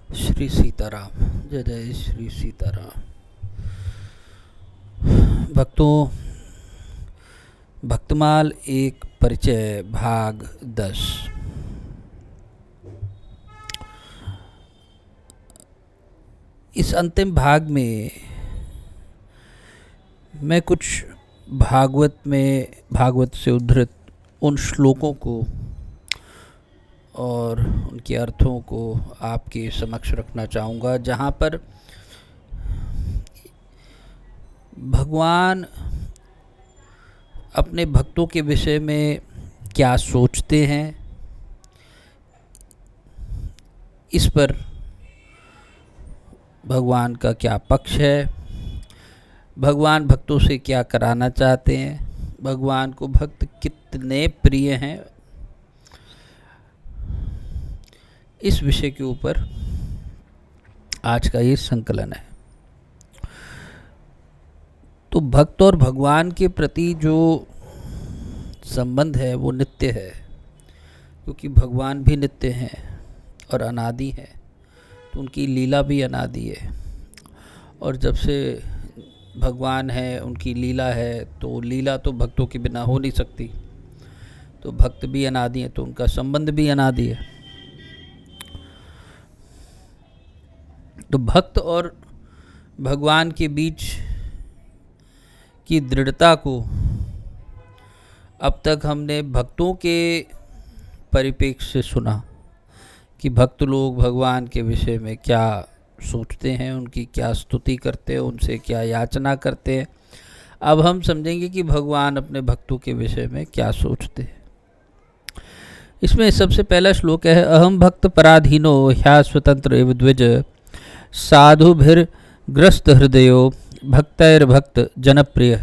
श्री सीताराम। जय जय श्री सीताराम। भक्तों, भक्तमाल एक परिचय भाग 10। इस अंतिम भाग में मैं कुछ भागवत से उद्धृत उन श्लोकों को और उनके अर्थों को आपके समक्ष रखना चाहूँगा, जहाँ पर भगवान अपने भक्तों के विषय में क्या सोचते हैं, इस पर भगवान का क्या पक्ष है, भगवान भक्तों से क्या कराना चाहते हैं, भगवान को भक्त कितने प्रिय हैं, इस विषय के ऊपर आज का ये संकलन है। तो भक्त और भगवान के प्रति जो संबंध है वो नित्य है, क्योंकि भगवान भी नित्य हैं और अनादि हैं, तो उनकी लीला भी अनादि है। और जब से भगवान है, उनकी लीला है, तो लीला तो भक्तों के बिना हो नहीं सकती। तो भक्त भी अनादि है, तो उनका संबंध भी अनादि है। तो भक्त और भगवान के बीच की दृढ़ता को अब तक हमने भक्तों के परिप्रेक्ष्य से सुना कि भक्त लोग भगवान के विषय में क्या सोचते हैं, उनकी क्या स्तुति करते हैं, उनसे क्या याचना करते हैं। अब हम समझेंगे कि भगवान अपने भक्तों के विषय में क्या सोचते हैं। इसमें सबसे पहला श्लोक है, अहम भक्त पराधीनो ह्या स्वतंत्र एव द्विज साधुभिर्ग्रस्त हृदयो भक्तैर्भक्त जनप्रिय।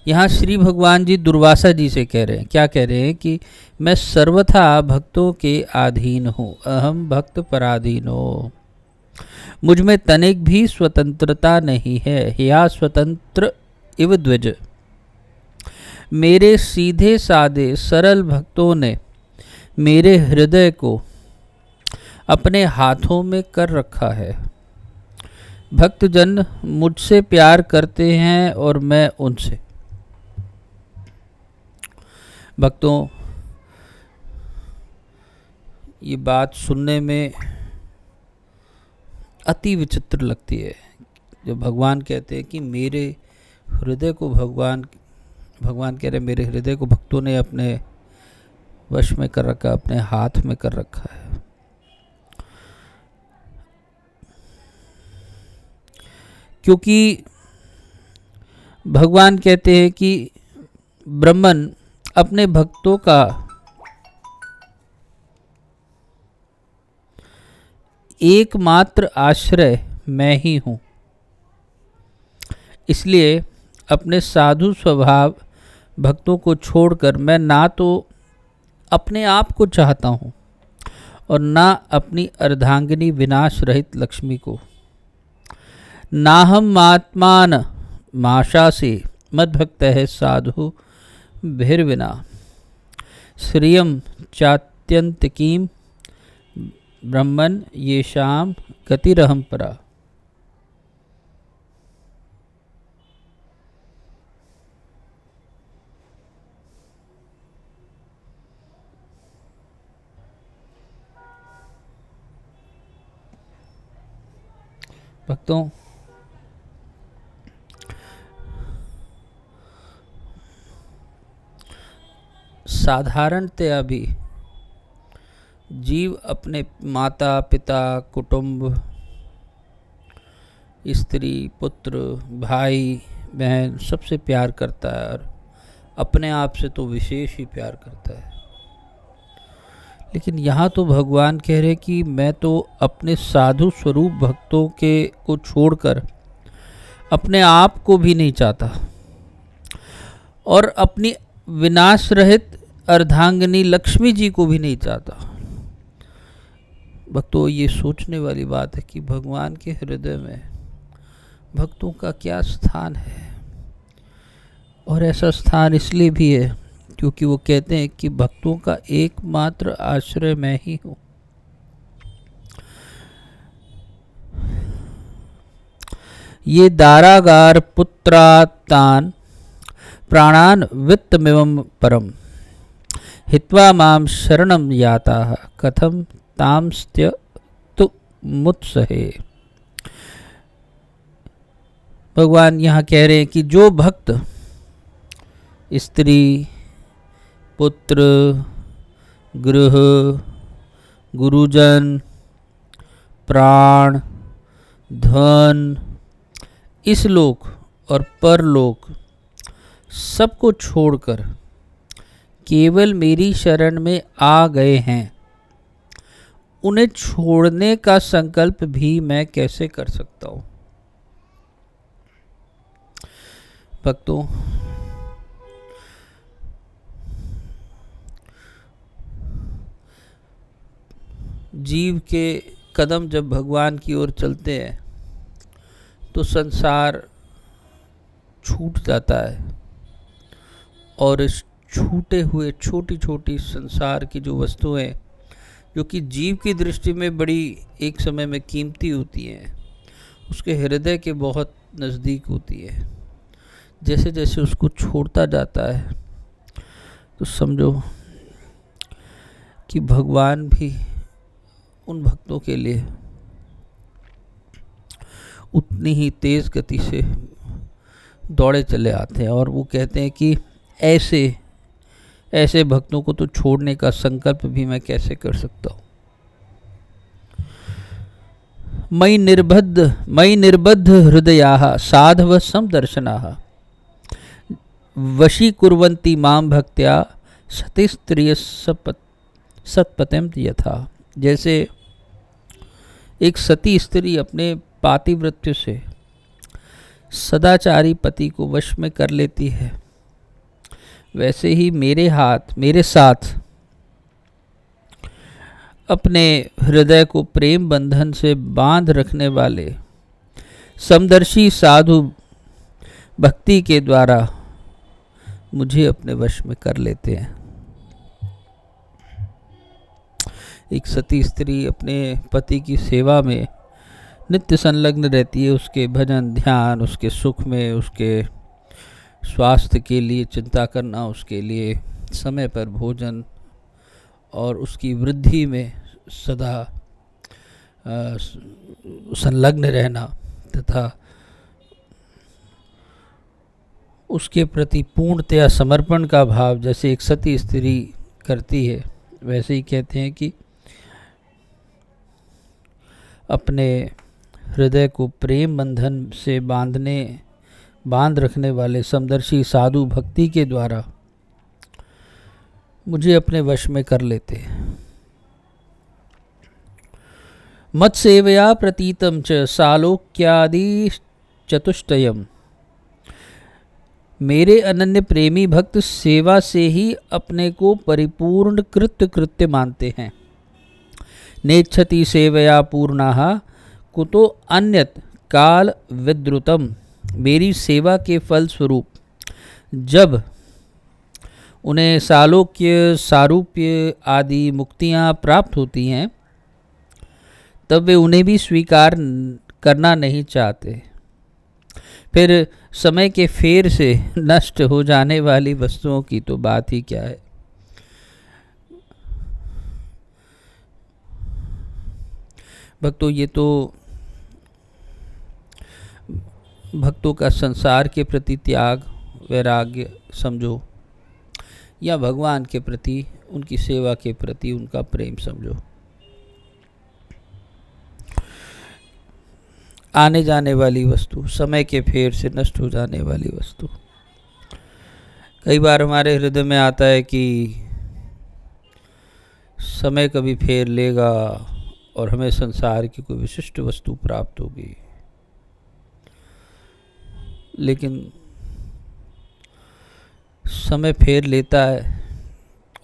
यहाँ श्री भगवान जी दुर्वासा जी से कह रहे हैं, क्या कह रहे हैं कि मैं सर्वथा भक्तों के अधीन हूँ, अहम भक्त पराधीनो, मुझ में तनिक भी स्वतंत्रता नहीं है। या स्वतंत्र इव द्विज, मेरे सीधे साधे सरल भक्तों ने मेरे हृदय को अपने हाथों में कर रखा है। भक्तजन मुझसे प्यार करते हैं और मैं उनसे। भक्तों, ये बात सुनने में अति विचित्र लगती है। जब भगवान कहते हैं कि मेरे हृदय को भगवान कह रहे हैं, मेरे हृदय को भक्तों ने अपने वश में कर रखा, अपने हाथ में कर रखा है। क्योंकि भगवान कहते हैं कि ब्रह्मन अपने भक्तों का एकमात्र आश्रय मैं ही हूँ। इसलिए अपने साधु स्वभाव भक्तों को छोड़कर मैं ना तो अपने आप को चाहता हूँ और ना अपनी अर्धांगिनी विनाश रहित लक्ष्मी को। नाहम आत्मान माशा से मद्भक्त है साधु भिर्विना श्रियम चात्यंतिकीम ब्रह्मन ये शाम गतिरहम परा। भक्तों, साधारणतया भी जीव अपने माता पिता कुटुंब स्त्री पुत्र भाई बहन सबसे प्यार करता है, और अपने आप से तो विशेष ही प्यार करता है। लेकिन यहाँ तो भगवान कह रहे कि मैं तो अपने साधु स्वरूप भक्तों के को छोड़कर अपने आप को भी नहीं चाहता, और अपनी विनाश रहित अर्धांगिनी लक्ष्मी जी को भी नहीं चाहता। भक्तों, ये सोचने वाली बात है कि भगवान के हृदय में भक्तों का क्या स्थान है। और ऐसा स्थान इसलिए भी है क्योंकि वो कहते हैं कि भक्तों का एकमात्र आश्रय मैं ही हूँ। ये दारागार पुत्रातान प्राणान वित्तमिवं परम हित्वा माम शरणम याता कथम तामस्त्य तु मुत्सहे। भगवान यहाँ कह रहे हैं कि जो भक्त स्त्री, पुत्र, गृह, गुरुजन, प्राण, धन, इस लोक और परलोक सबको छोड़कर केवल मेरी शरण में आ गए हैं, उन्हें छोड़ने का संकल्प भी मैं कैसे कर सकता हूँ। भक्तों, जीव के कदम जब भगवान की ओर चलते हैं तो संसार छूट जाता है और इस छूटे हुए छोटी छोटी संसार की जो वस्तुएं जो कि जीव की दृष्टि में बड़ी एक समय में कीमती होती हैं, उसके हृदय के बहुत नज़दीक होती है, जैसे जैसे उसको छोड़ता जाता है तो समझो कि भगवान भी उन भक्तों के लिए उतनी ही तेज़ गति से दौड़े चले आते हैं। और वो कहते हैं कि ऐसे भक्तों को तो छोड़ने का संकल्प भी मैं कैसे कर सकता हूँ। मयि निर्बद्ध हृदयाः साधव समदर्शनाः वशीकुर्वन्ति मां भक्त्या सतिस्त्रिय सत्पतिं यथा। जैसे एक सती स्त्री अपने पातिव्रत्य से सदाचारी पति को वश में कर लेती है, वैसे ही मेरे साथ अपने हृदय को प्रेम बंधन से बांध रखने वाले समदर्शी साधु भक्ति के द्वारा मुझे अपने वश में कर लेते हैं। एक सती स्त्री अपने पति की सेवा में नित्य संलग्न रहती है, उसके भजन ध्यान, उसके सुख में, उसके स्वास्थ्य के लिए चिंता करना, उसके लिए समय पर भोजन और उसकी वृद्धि में सदा संलग्न रहना तथा उसके प्रति पूर्णतया समर्पण का भाव जैसे एक सती स्त्री करती है, वैसे ही कहते हैं कि अपने हृदय को प्रेम बंधन से बांध रखने वाले समदर्शी साधु भक्ति के द्वारा मुझे अपने वश में कर लेते हैं। मत सेवया प्रतीतम च सालोक्यादि चतुष्टयम्। मेरे अनन्य प्रेमी भक्त सेवा से ही अपने को परिपूर्ण कृत्य मानते हैं। नेच्छति सेवया पूर्णाः कुतो अन्यत काल विद्रुतम। मेरी सेवा के फल स्वरूप जब उन्हें सालोक्य, सारूप्य आदि मुक्तियाँ प्राप्त होती हैं, तब वे उन्हें भी स्वीकार करना नहीं चाहते। फिर समय के फेर से नष्ट हो जाने वाली वस्तुओं की तो बात ही क्या है। भक्तों, ये तो भक्तों का संसार के प्रति त्याग, वैराग्य समझो, या भगवान के प्रति, उनकी सेवा के प्रति उनका प्रेम समझो। आने जाने वाली वस्तु, समय के फेर से नष्ट हो जाने वाली वस्तु। कई बार हमारे हृदय में आता है कि समय कभी फेर लेगा और हमें संसार की कोई विशिष्ट वस्तु प्राप्त होगी, लेकिन समय फेर लेता है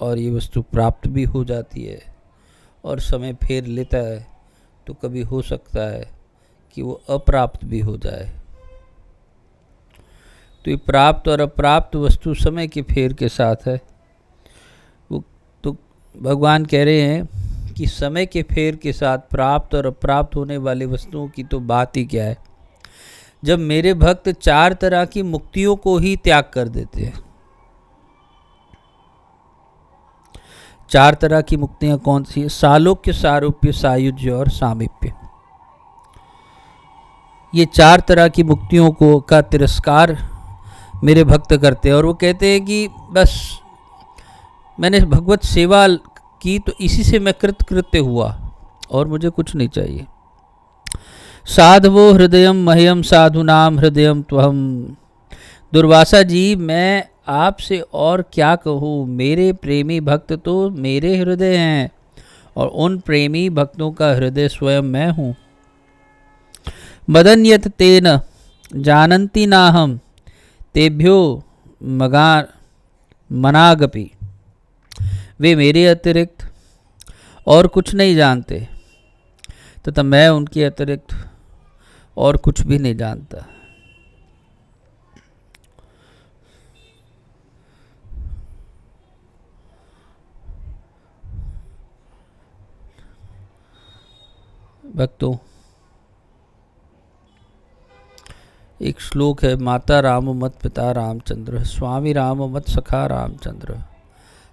और ये वस्तु प्राप्त भी हो जाती है, और समय फेर लेता है तो कभी हो सकता है कि वो अप्राप्त भी हो जाए। तो ये प्राप्त और अप्राप्त वस्तु समय के फेर के साथ है। वो तो भगवान कह रहे हैं कि समय के फेर के साथ प्राप्त और अप्राप्त होने वाली वस्तुओं की तो बात ही क्या है। जब मेरे भक्त 4 तरह की मुक्तियों को ही त्याग कर देते हैं। 4 तरह की मुक्तियां कौन सी है? सालोक्य, सारूप्य, सायुज्य और सामीप्य। ये 4 तरह की मुक्तियों को का तिरस्कार मेरे भक्त करते हैं और वो कहते हैं कि बस मैंने भगवत सेवा की तो इसी से मैं कृतकृत्य हुआ और मुझे कुछ नहीं चाहिए। साधवो हृदयम मह्यम साधुनाम हृदयम त्वहम। दुर्वासा जी, मैं आपसे और क्या कहूँ, मेरे प्रेमी भक्त तो मेरे हृदय हैं और उन प्रेमी भक्तों का हृदय स्वयं मैं हूँ। मदन्यत तेन जानन्ति नाहम तेभ्यो मनागपि। वे मेरे अतिरिक्त और कुछ नहीं जानते तथा मैं उनके अतिरिक्त और कुछ भी नहीं जानता। भक्तों, एक श्लोक है, माता राम मत पिता रामचंद्र, स्वामी राम मत सखा रामचंद्र,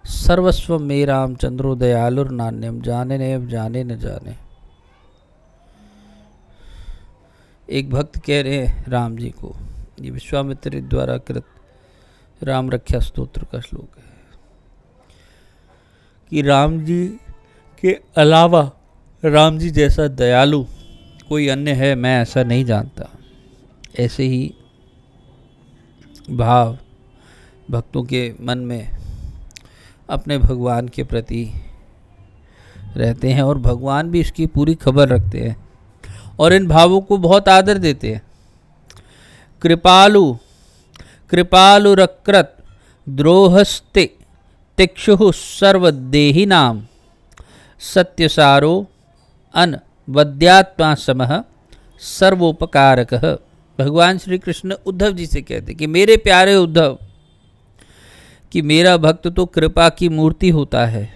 सर्वस्व में रामचंद्रो दयालुर नान्यम, जाने न जाने न जाने। एक भक्त कह रहे हैं राम जी को, ये विश्वामित्र द्वारा कृत राम रक्षा स्तोत्र का श्लोक है कि राम जी के अलावा राम जी जैसा दयालु कोई अन्य है मैं ऐसा नहीं जानता। ऐसे ही भाव भक्तों के मन में अपने भगवान के प्रति रहते हैं और भगवान भी इसकी पूरी खबर रखते हैं और इन भावों को बहुत आदर देते हैं। कृपालुरकृत द्रोहस्ते तिक्षु सर्वदेहिनाम सत्यसारो अनवद्यात्मा समः सर्वोपकारकः। भगवान श्री कृष्ण उद्धव जी से कहते कि मेरे प्यारे उद्धव, कि मेरा भक्त तो कृपा की मूर्ति होता है,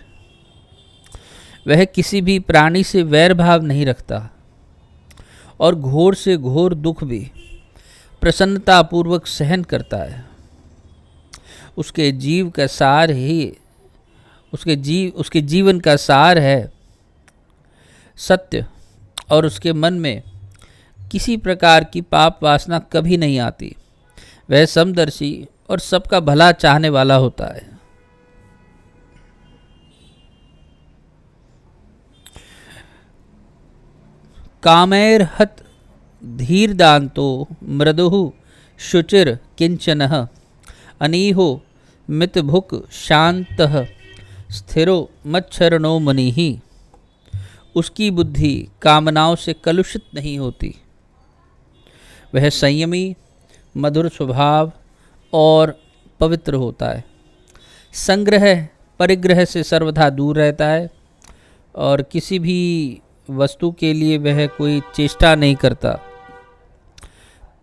वह किसी भी प्राणी से वैर भाव नहीं रखता और घोर से घोर दुख भी प्रसन्नतापूर्वक सहन करता है। उसके जीव का सार ही उसके जीवन का सार है सत्य और उसके मन में किसी प्रकार की पाप वासना कभी नहीं आती। वह समदर्शी और सबका भला चाहने वाला होता है। कामैर्हत धीर्दान्तो मृदुः शुचिर किंचनः अनीहो मितभुक शांतः स्थिरो मच्छरणो मनिः। उसकी बुद्धि कामनाओं से कलुषित नहीं होती। वह संयमी, मधुर स्वभाव और पवित्र होता है। संग्रह परिग्रह से सर्वथा दूर रहता है और किसी भी वस्तु के लिए वह कोई चेष्टा नहीं करता।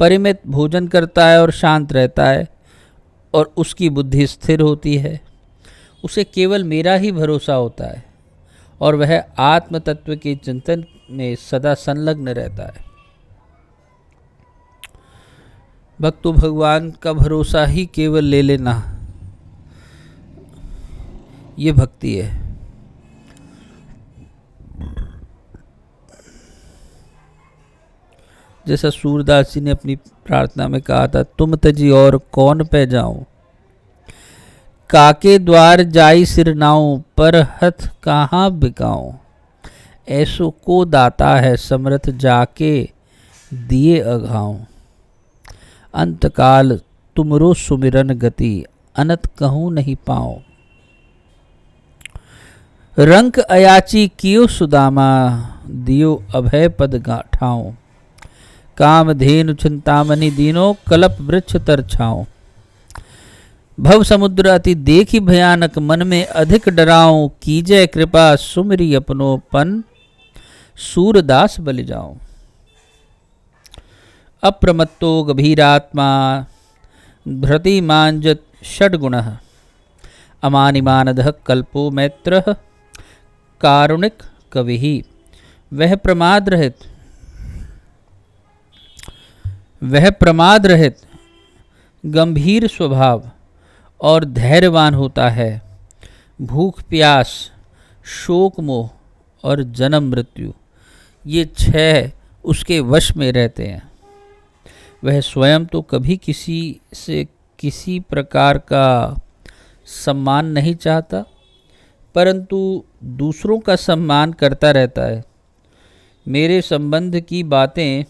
परिमित भोजन करता है और शांत रहता है और उसकी बुद्धि स्थिर होती है। उसे केवल मेरा ही भरोसा होता है और वह आत्म तत्व के चिंतन में सदा संलग्न रहता है। भक्तों, भगवान का भरोसा ही केवल ले लेना, ये भक्ति है। जैसा सूरदास जी ने अपनी प्रार्थना में कहा था, तुम तजी और कौन पे जाऊं, काके द्वार जाई सिर नाऊं, पर हथ कहाँ बिकाऊं। ऐसो को दाता है समर्थ, जाके दिए अघाऊं। अंतकाल तुमरो सुमिरन गति, अनत कहूँ नहीं पाऊं। रंक अयाची कियो सुदामा, दियो अभय पद गाठाऊं। काम धेनु चिंतामणि दीनो, कलप वृक्ष तर छाऊं। भव समुद्र अति देखी भयानक, मन में अधिक डराऊं। कीजय कृपा सुमिरी अपनोपन, सूरदास बलि जाऊं। अप्रमत्तो गभीरात्मा, भृति मांजत षड्गुणः। अमानिमानदः कल्पो मैत्रः, कारुणिक कविः। वह प्रमाद रहित वह प्रमाद रहित, गंभीर स्वभाव और धैर्यवान होता है। भूख प्यास, शोक मोह और जन्म मृत्यु, ये 6 उसके वश में रहते हैं। वह स्वयं तो कभी किसी से किसी प्रकार का सम्मान नहीं चाहता, परंतु दूसरों का सम्मान करता रहता है। मेरे संबंध की बातें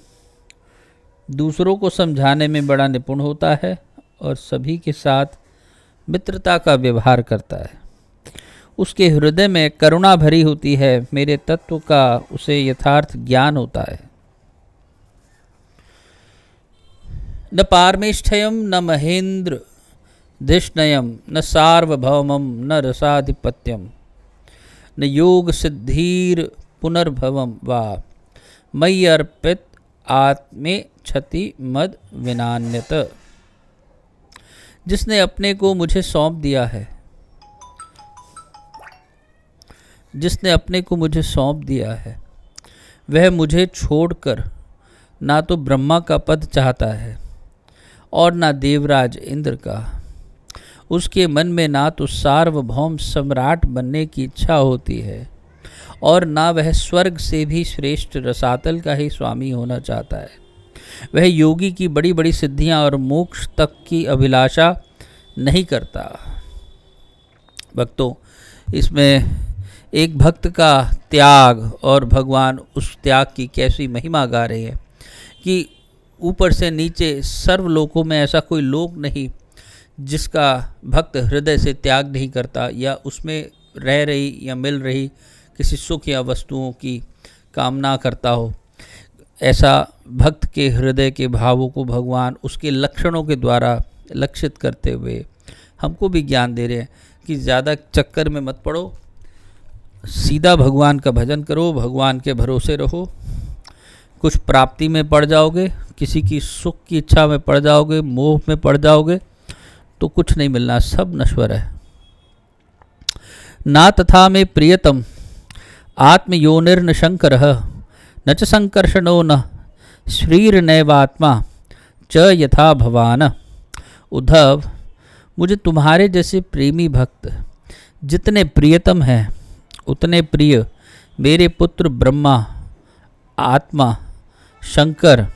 दूसरों को समझाने में बड़ा निपुण होता है और सभी के साथ मित्रता का व्यवहार करता है। उसके हृदय में करुणा भरी होती है। मेरे तत्व का उसे यथार्थ ज्ञान होता है। न पारमेष्ठयम न महेंद्र धिष्णयम न सार्वभौमम न रसाधिपत्यम न योग सिद्धिर पुनर्भवम वा मयि अर्पित आत्मे क्षति मद विनान्यत। जिसने अपने को मुझे सौंप दिया है, जिसने अपने को मुझे सौंप दिया है, वह मुझे छोड़कर ना तो ब्रह्मा का पद चाहता है और ना देवराज इंद्र का। उसके मन में ना तो सार्वभौम सम्राट बनने की इच्छा होती है और ना वह स्वर्ग से भी श्रेष्ठ रसातल का ही स्वामी होना चाहता है। वह योगी की बड़ी बड़ी सिद्धियां और मोक्ष तक की अभिलाषा नहीं करता। भक्तों, इसमें एक भक्त का त्याग और भगवान उस त्याग की कैसी महिमा गा रहे हैं कि ऊपर से नीचे सर्वलोकों में ऐसा कोई लोक नहीं जिसका भक्त हृदय से त्याग नहीं करता या उसमें रह रही या मिल रही किसी सुख या वस्तुओं की कामना करता हो। ऐसा भक्त के हृदय के भावों को भगवान उसके लक्षणों के द्वारा लक्षित करते हुए हमको भी ज्ञान दे रहे हैं कि ज़्यादा चक्कर में मत पड़ो, सीधा भगवान का भजन करो, भगवान के भरोसे रहो। कुछ प्राप्ति में पड़ जाओगे, किसी की सुख की इच्छा में पड़ जाओगे, मोह में पड़ जाओगे तो कुछ नहीं मिलना, सब नश्वर है। ना तथा में प्रियतम आत्मयोनिर्न शंकरः न च संकर्षणो न श्रीर्नैवात्मा च यथा भवान। उद्धव, मुझे तुम्हारे जैसे प्रेमी भक्त जितने प्रियतम हैं उतने प्रिय मेरे पुत्र ब्रह्मा, आत्मा, शंकर,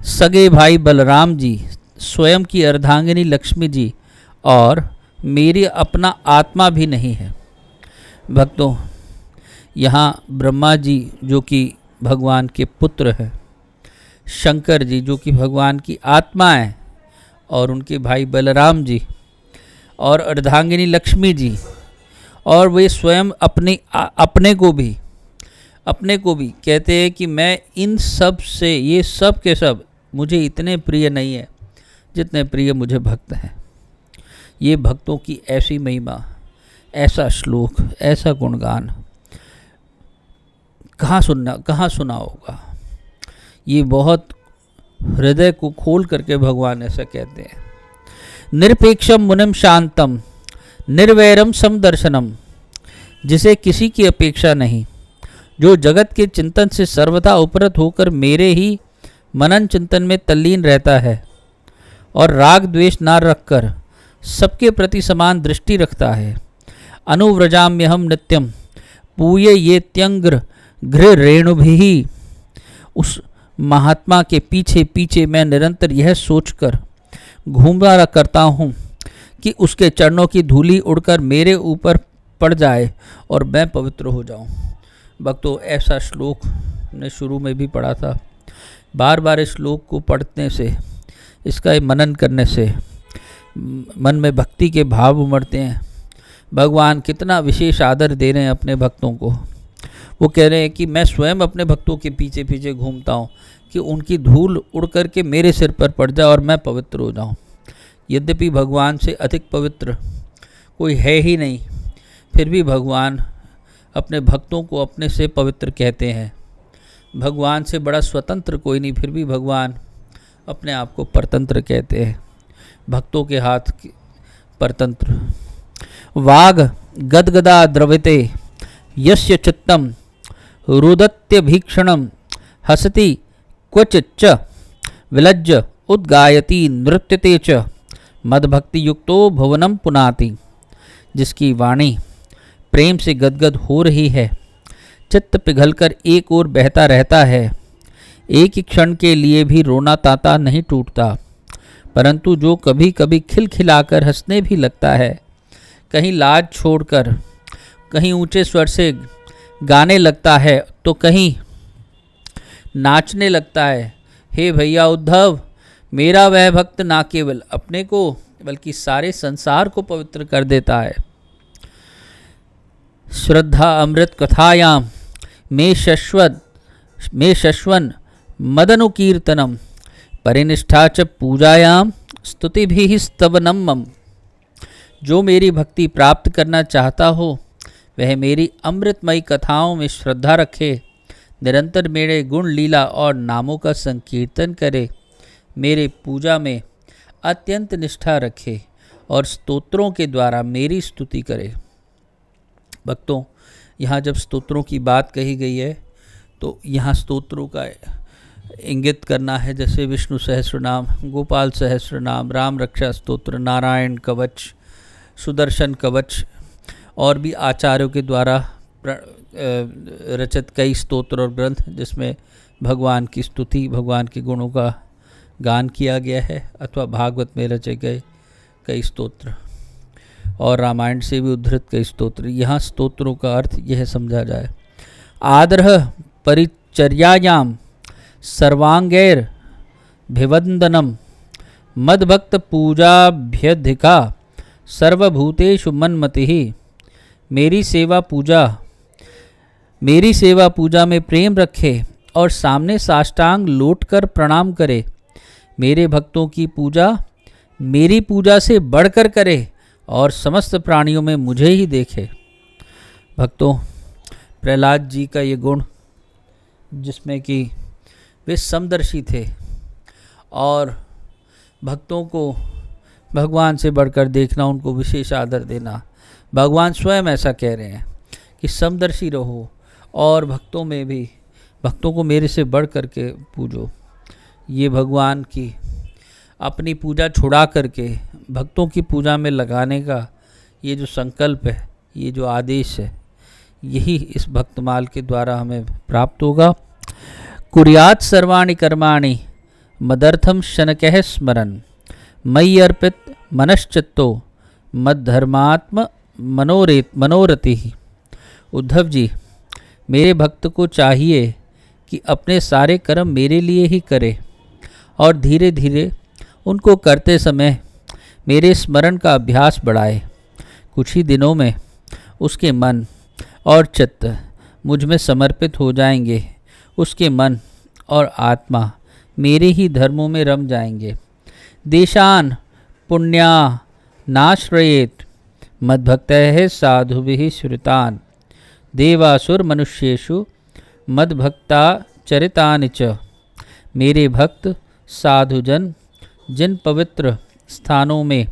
सगे भाई बलराम जी, स्वयं की अर्धांगिनी लक्ष्मी जी और मेरी अपना आत्मा भी नहीं है। भक्तों, यहाँ ब्रह्मा जी जो कि भगवान के पुत्र हैं, शंकर जी जो कि भगवान की आत्मा है और उनके भाई बलराम जी और अर्धांगिनी लक्ष्मी जी, और वे स्वयं अपने को भी कहते हैं कि मैं इन सब से, ये सब के सब मुझे इतने प्रिय नहीं है जितने प्रिय मुझे भक्त हैं। ये भक्तों की ऐसी महिमा, ऐसा श्लोक, ऐसा गुणगान कहाँ सुना होगा। ये बहुत हृदय को खोल करके भगवान ऐसा कहते हैं। निरपेक्षम मुनिम शांतम निर्वैरम समदर्शनम, जिसे किसी की अपेक्षा नहीं, जो जगत के चिंतन से सर्वथा उपरत होकर मेरे ही मनन चिंतन में तल्लीन रहता है और राग द्वेष ना रखकर सबके प्रति समान दृष्टि रखता है। अनुव्रजाम्यहम नित्यम पूये ये त्यंग्र गृह रेणुभिः। उस महात्मा के पीछे पीछे मैं निरंतर यह सोचकर घूमा करता हूँ कि उसके चरणों की धूली उड़कर मेरे ऊपर पड़ जाए और मैं पवित्र हो जाऊँ। भक्तों, ऐसा श्लोक हमने शुरू में भी पढ़ा था। बार बार इस श्लोक को पढ़ने से, इसका मनन करने से मन में भक्ति के भाव उमड़ते हैं। भगवान कितना विशेष आदर दे रहे हैं अपने भक्तों को। वो कह रहे हैं कि मैं स्वयं अपने भक्तों के पीछे पीछे घूमता हूँ कि उनकी धूल उड़ करके मेरे सिर पर पड़ जाए और मैं पवित्र हो जाऊँ। यद्यपि भगवान से अधिक पवित्र कोई है ही नहीं, फिर भी भगवान अपने भक्तों को अपने से पवित्र कहते हैं। भगवान से बड़ा स्वतंत्र कोई नहीं, फिर भी भगवान अपने आप को परतंत्र कहते हैं। भक्तों के हाथ परतंत्र। वाग गदगदा द्रविते यस्य चित्तम रुदत्य भीक्षणम हसति क्वचिच्च विलज्ज उद्गायति नृत्यते च मदभक्ति युक्तो भुवनम पुनाति। जिसकी वाणी प्रेम से गदगद हो रही है, चित्त पिघलकर एक ओर बहता रहता है, एक ही क्षण के लिए भी रोना ताता नहीं टूटता, परंतु जो कभी कभी खिलखिलाकर हंसने भी लगता है, कहीं लाज छोड़कर कहीं ऊंचे स्वर से गाने लगता है तो कहीं नाचने लगता है। हे भैया उद्धव, मेरा वह भक्त ना केवल अपने को बल्कि सारे संसार को पवित्र कर देता है। श्रद्धा अमृत कथायाम मे शश्वन मदनुकीर्तनम परिनिष्ठा च पूजायाम स्तुतिभिः स्तवनम मम। जो मेरी भक्ति प्राप्त करना चाहता हो वह मेरी अमृतमयी कथाओं में श्रद्धा रखे, निरंतर मेरे गुण लीला और नामों का संकीर्तन करे, मेरे पूजा में अत्यंत निष्ठा रखे और स्तोत्रों के द्वारा मेरी स्तुति करे। भक्तों, यहाँ जब स्तोत्रों की बात कही गई है तो यहाँ स्तोत्रों का इंगित करना है, जैसे विष्णु सहस्रनाम, गोपाल सहस्रनाम, राम रक्षा स्तोत्र, नारायण कवच, सुदर्शन कवच और भी आचार्यों के द्वारा रचित कई स्तोत्र और ग्रंथ जिसमें भगवान की स्तुति, भगवान के गुणों का गान किया गया है, अथवा भागवत में रचे गए कई स्तोत्र और रामायण से भी उद्धृत कई स्तोत्र। यहाँ स्तोत्रों का अर्थ यह समझा जाए। आदरः परिचर्यायाम सर्वांगैर भिवंदनम मद्भक्त पूजाभ्यधिका सर्वभूतेषु मन्मतिः। मेरी सेवा पूजा में प्रेम रखे और सामने साष्टांग लौटकर प्रणाम करे। मेरे भक्तों की पूजा मेरी पूजा से बढ़कर करे और समस्त प्राणियों में मुझे ही देखे। भक्तों, प्रहलाद जी का ये गुण, जिसमें कि वे समदर्शी थे और भक्तों को भगवान से बढ़कर देखना, उनको विशेष आदर देना, भगवान स्वयं ऐसा कह रहे हैं कि समदर्शी रहो और भक्तों में भी भक्तों को मेरे से बढ़ करके पूजो। ये भगवान की अपनी पूजा छुड़ा करके भक्तों की पूजा में लगाने का ये जो संकल्प है, ये जो आदेश है, यही इस भक्तमाल के द्वारा हमें प्राप्त होगा। कुर्यात् सर्वाणि कर्माणि मदर्थम शनकः स्मरन् मयि अर्पित मनश्चित्तो मद्धर्मात्म मनोरतिः। उद्धव जी, मेरे भक्त को चाहिए कि अपने सारे कर्म मेरे लिए ही करे और धीरे धीरे उनको करते समय मेरे स्मरण का अभ्यास बढ़ाए। कुछ ही दिनों में उसके मन और चित्त मुझ में समर्पित हो जाएंगे, उसके मन और आत्मा मेरे ही धर्मों में रम जाएंगे। देशान पुण्या नाश्रयेत मद्भक्तैः साधुभिः श्रुतान् देवासुर मनुष्येषु मद्भक्ता चरितानि च। मेरे भक्त साधुजन जिन पवित्र स्थानों में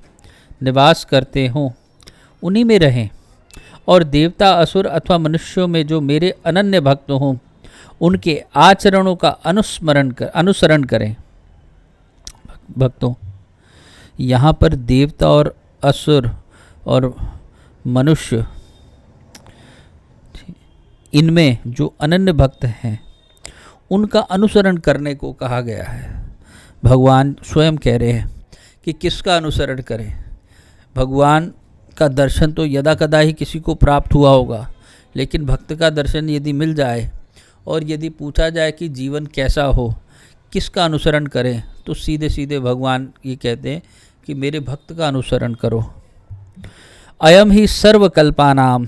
निवास करते हों उन्हीं में रहें, और देवता, असुर अथवा मनुष्यों में जो मेरे अनन्य भक्त हों उनके आचरणों का अनुसरण करें। भक्तों, यहाँ पर देवता और असुर और मनुष्य, इनमें जो अनन्य भक्त हैं उनका अनुसरण करने को कहा गया है। भगवान स्वयं कह रहे हैं कि किसका अनुसरण करें। भगवान का दर्शन तो यदा कदा ही किसी को प्राप्त हुआ होगा, लेकिन भक्त का दर्शन यदि मिल जाए और यदि पूछा जाए कि जीवन कैसा हो, किसका अनुसरण करें, तो सीधे सीधे भगवान ये कहते हैं कि मेरे भक्त का अनुसरण करो। अयम ही सर्वकल्पानां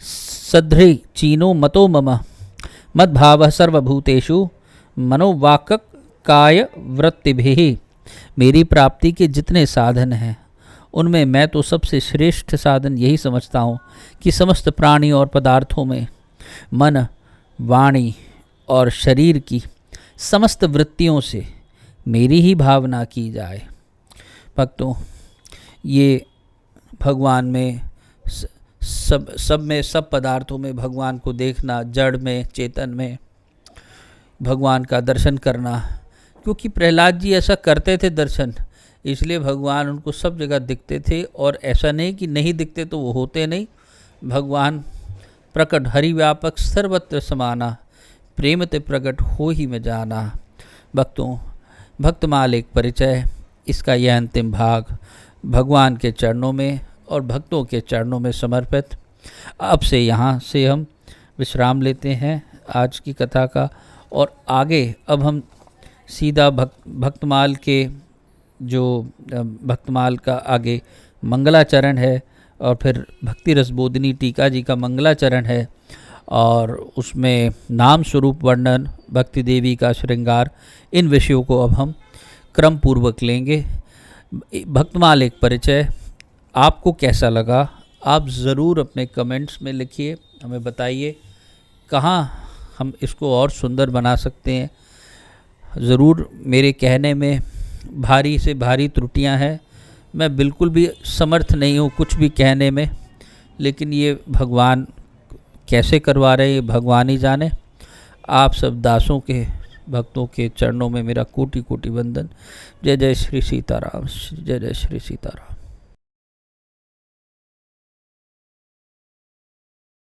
सध्री चीनो मतो मम मद्भावः सर्वभूतेषु मनोवाक् काय वृत्तिभिः। मेरी प्राप्ति के जितने साधन हैं उनमें मैं तो सबसे श्रेष्ठ साधन यही समझता हूँ कि समस्त प्राणी और पदार्थों में मन, वाणी और शरीर की समस्त वृत्तियों से मेरी ही भावना की जाए। भक्तों, ये भगवान में सब पदार्थों में भगवान को देखना, जड़ में, चेतन में भगवान का दर्शन करना क्योंकि प्रहलाद जी ऐसा करते थे दर्शन, इसलिए भगवान उनको सब जगह दिखते थे। और ऐसा नहीं कि नहीं दिखते तो वो होते नहीं, भगवान प्रकट हरि व्यापक सर्वत्र समाना, प्रेम ते प्रकट हो ही में जाना। भक्तों, भक्तमाल एक परिचय, इसका यह अंतिम भाग भगवान के चरणों में और भक्तों के चरणों में समर्पित। अब से यहाँ से हम विश्राम लेते हैं आज की कथा का, और आगे अब हम सीधा भक्तमाल के जो भक्तमाल का आगे मंगलाचरण है, और फिर भक्ति रसबोधिनी टीका जी का मंगलाचरण है, और उसमें नाम स्वरूप वर्णन, भक्ति देवी का श्रृंगार, इन विषयों को अब हम क्रम पूर्वक लेंगे। भक्तमाल एक परिचय आपको कैसा लगा, आप ज़रूर अपने कमेंट्स में लिखिए, हमें बताइए कहाँ हम इसको और सुंदर बना सकते हैं। ज़रूर मेरे कहने में भारी से भारी त्रुटियां हैं, मैं बिल्कुल भी समर्थ नहीं हूँ कुछ भी कहने में, लेकिन ये भगवान कैसे करवा रहे हैं भगवान ही जाने। आप सब दासों के भक्तों के चरणों में मेरा कोटि कोटि वंदन। जय जय श्री सीताराम, जय जय श्री सीताराम।